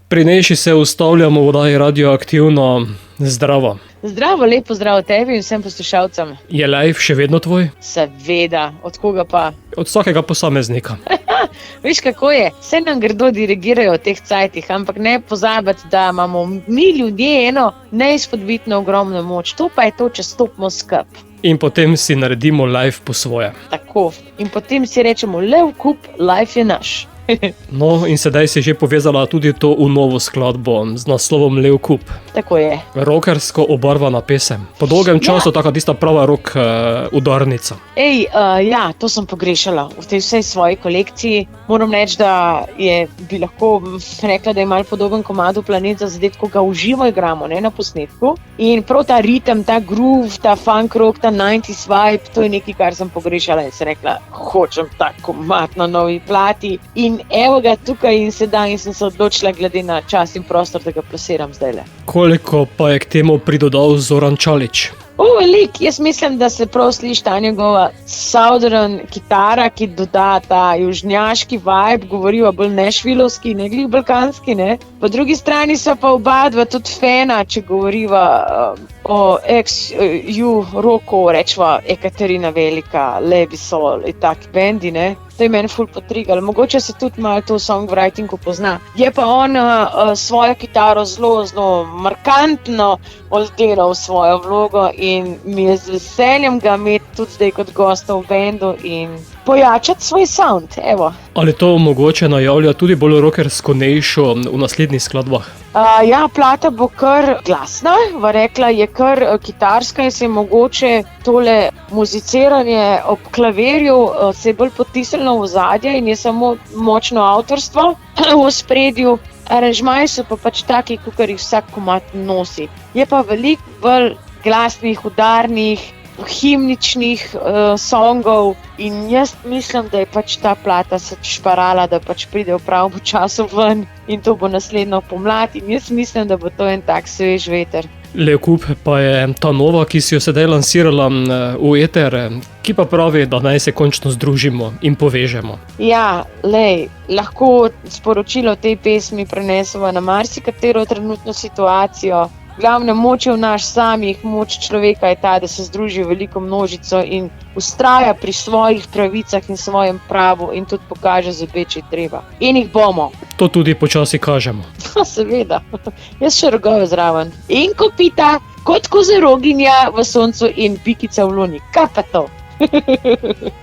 Pri Neši se ustavljamo v oddaji Radioaktivno. Zdravo. Zdravo, lepo zdrav tebi in vsem poslušalcem. Je live še vedno tvoj? Seveda, od koga pa? Od vsakega posameznika. Veš, kako je? Vse nam grdo dirigirajo v teh cajtih, ampak ne pozabiti, da imamo mi ljudje eno neizpodbitno ogromno moč. To pa je to, če stopimo skup. In potem si naredimo live po svoje. Tako. In potem si rečemo, lev kup, life je naš. No, in sedaj si že povezala tudi to v novo skladbo z naslovom Lev kup. Tako je. Rockersko obarvana pesem. Po dolgem času taka tista prava rock udarnica. Ja, to sem pogrešala v tej vsej svoji kolekciji. Moram reči, da bi lahko rekla, da je malo podoben komadu Planet za zadet, ko ga uživo igramo, ne, na posnetku. In prav ta ritem, ta groove, ta funk rock, ta 90s vibe, to je nekaj, kar sem pogrešala in sem rekla, hočem ta komad na novi plati. In evo ga tukaj in sedaj in sem se odločila glede na čas in prostor, da ga plasiram zdajle. Koliko pa je k temu pridodal Zoran Čalić? Veliko. Jaz mislim, da se prav sliši ta njegova southern kitara, ki doda ta južnjaški vibe, govorijo bolj nešvilovski, ne glih balkanski, ne. Po drugi strani so pa oba dva tudi fena, če govoriva o ex-ju-roku, rečva Ekaterina Velika, Lebi Sol in taki bendi, ne. To je meni ful potrigal. Mogoče se tudi malo to v songwritingu pozna. Je pa on svojo kitaro zelo markantno oddelal svojo vlogo in mi je z veseljem ga imeti tudi zdaj kot gosta v bendu in pojačati svoj sound, evo. Ali to mogoče najavlja tudi bolj rockersko Nešo v naslednjih skladbah? Ja, plata bo kar glasna, rekla je kar kitarska in se je mogoče tole muziciranje ob klavirju se je bolj potisnilo v ozadje in je samo močno avtorstvo v ospredju. Aranžmaji so pa pač taki, kakor jih vsak komad nosi. Je pa veliko bolj glasnih, udarnih, himničnih songov in jaz mislim, da je pač ta plata se šparala, da pač pride v pravem času ven in to bo naslednjo pomlad in jaz mislim, da bo to en tak svež veter. Lev kup pa je ta nova, ki si jo sedaj lansirala v eter, ki pa pravi, da naj se končno združimo in povežemo. Ja, lahko sporočilo tej pesmi prenesemo na marsikatero trenutno situacijo. Glavna moč je v naš samih, moč človeka je ta, da se združi veliko množico in vztraja pri svojih pravicah in svojem pravu in tudi pokaže zobe, če treba. In jih bomo. To tudi počasi kažemo. Seveda. Jaz še rogove zraven. In kopita, kot kozoroginja v soncu in pikica v luni. Kaj pa to?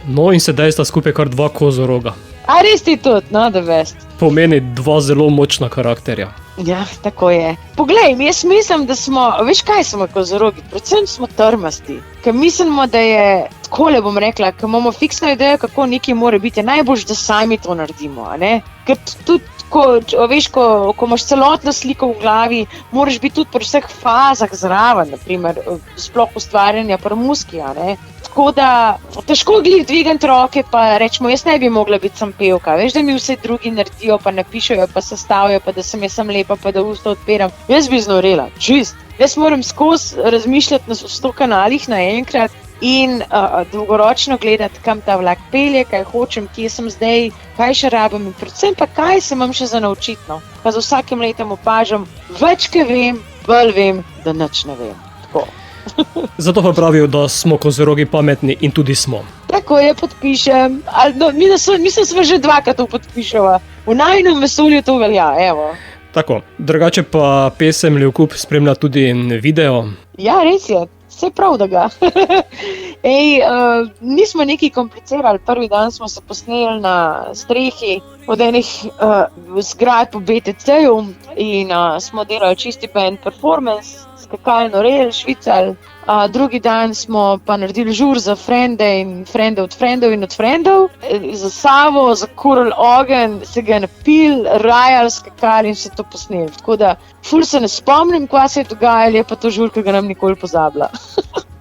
No in sedaj sta skupaj kar dva kozoroga. A res ti tudi, no, the best. Pomeni dva zelo močna karakterja. Ja, tako je. Poglej, jaz mislim, da smo, veš kaj smo kozorogi, predvsem smo trmasti. Ker mislimo, da je, takole bom rekla, ker imamo fiksno idejo, kako nekaj mora biti, najboljš, da sami to naredimo, a ne? Ker tudi, ko imaš celotno sliko v glavi, moraš biti tudi pri vseh fazah zraven, naprimer, sploh ustvarjanja pri muski, a ne? Tako da, težko glih dvigati roke, pa rečemo, jaz ne bi mogla biti sam pevka, veš, da mi vse drugi naredijo, pa napišejo, pa sestavijo, pa da sem jaz sem lepa, pa da usta odpiram. Jaz bi znorela, čist. Jaz moram skozi razmišljati na 100 kanalih naenkrat in dolgoročno gledati, kam ta vlak pelje, kaj hočem, kje sem zdaj, kaj še rabim in predvsem pa kaj se imam še za naučiti, no. Pa z vsakim letom opažam, več kaj vem, bolj vem, da nič ne vem. Tako. Zato pa pravijo, da smo kozorogi pametni in tudi smo. Tako je, podpišem. Mislim, smo že dvakrat to podpiševa. V najinem vesolju to velja, evo. Tako, drugače pa pesem Lev kup spremlja tudi video. Ja, res je. Vse prav, da ga. Nismo nekaj komplicirali. Prvi dan smo se posneli na strehi od enih zgrad po BTC-ju in smo delali čisti band performance, skakalno rel, švical. Drugi dan smo pa naredili žur za frende in frende od frendov in od frendov. Za Savo, za kuril ogen, se ga napil, rajal, skakali in se to posneli. Tako da, ful se ne spomnim, kva se je dogajalo, je pa to žur, ki ga nam nikoli pozabila.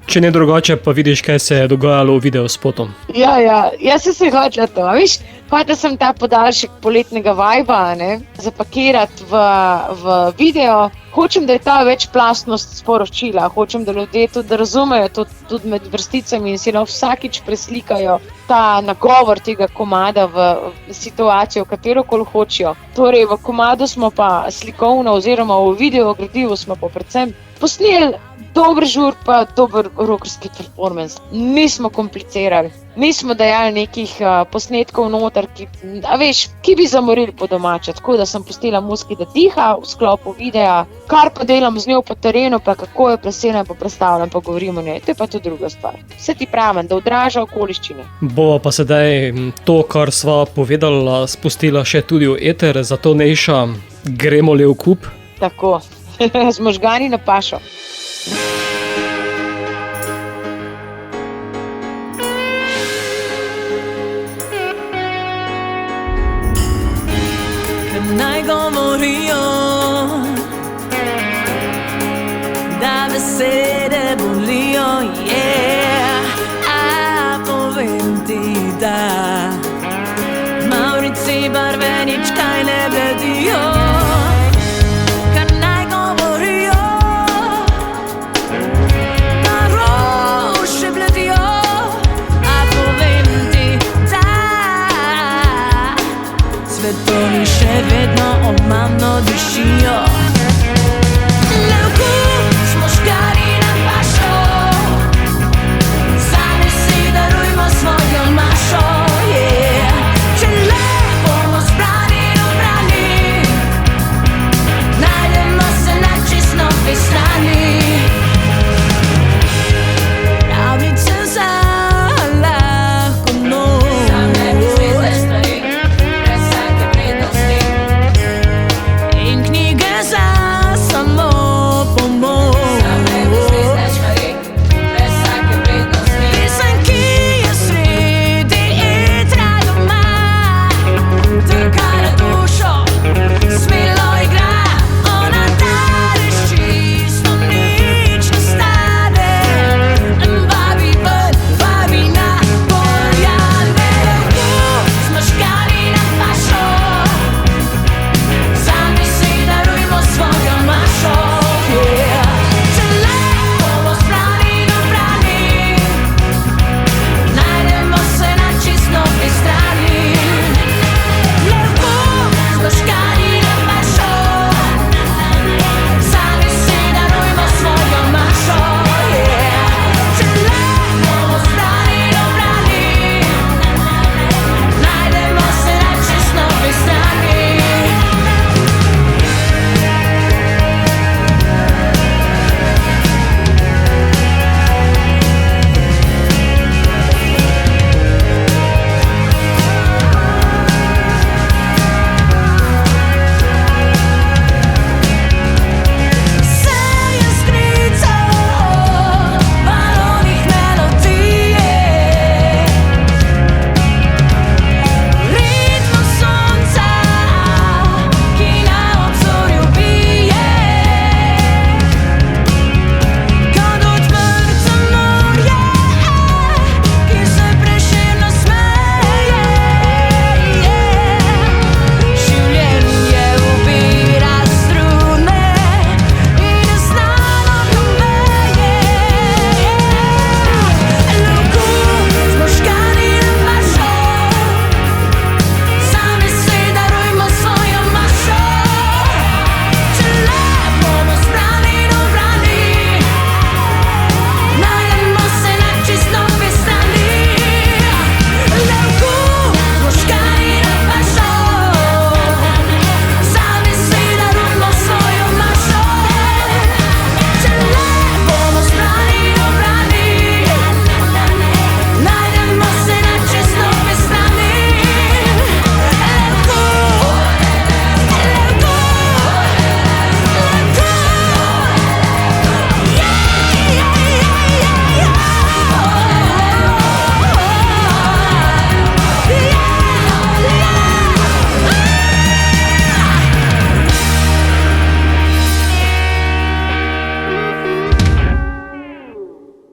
Če ne drugače, pa vidiš, kaj se je dogajalo v videospotu. Ja, jaz sem se hotela to, viš, hotela sem ta podaljšek poletnega vajba, ne, zapakirati v video hočem, da je ta večplastnost sporočila, hočem, da ljudje tudi razumejo to tudi med vrsticami in si vsakič preslikajo ta nagovor tega komada v situacijo, katerokoli hočejo. Torej, v komadu smo pa slikovno oziroma v video gradivu smo pa predvsem posneli dober žur pa dober rockerski performance. Nismo komplicirali, nismo dajali nekih posnetkov noter, ki bi zamorili po domače. Tako da sem pustila muski, da diha v sklopu videa, kar pa delam z njo po terenu, pa kako je plesena, pa predstavljam, pa govorimo o njej. To je pa tudi druga stvar. Vse ti pravim, da odraža okoliščine. Bova pa sedaj to, kar sva povedala, spustila še tudi v eter, zato Nejša, gremo le v kup? Tako, z možgani na pašo. Naj govorijo, da besede bolijo, a povem ti, da Maurici barvenič kaj ne bledijo. Kar naj govorijo, da rože bledijo, a povem ti, da svetovi še vedno omamno dišijo.